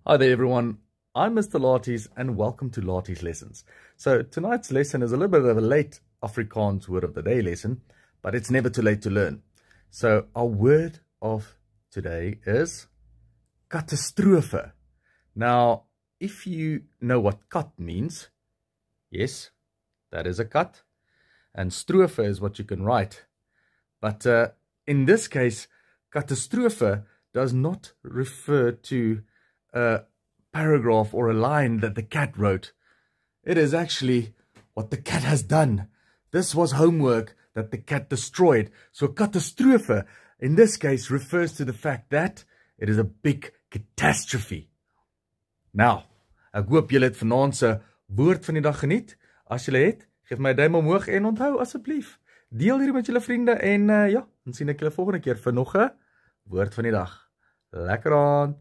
Hi there everyone, I'm Mr. Laties and welcome to Laties Lessons. So tonight's lesson is a little bit of a late Afrikaans word of the day lesson, but it's never too late to learn. So our word of today is katastrofe. Now, if you know what kat means, yes, that is a kat, and strofe is what you can write. But in this case, katastrofe does not refer to a paragraph or a line that the cat wrote. It is actually what the cat has done. This was homework that the cat destroyed. So katastrofe in this case refers to the fact that it is a big catastrophe. Nou, ek hoop julle het vanaand se woord van die dag geniet. As julle het, geef my 'n duim omhoog en onthou asseblief, deel hierdie met julle vriende en dan sien ek julle volgende keer vir nog 'n woord van die dag. Lekker aand.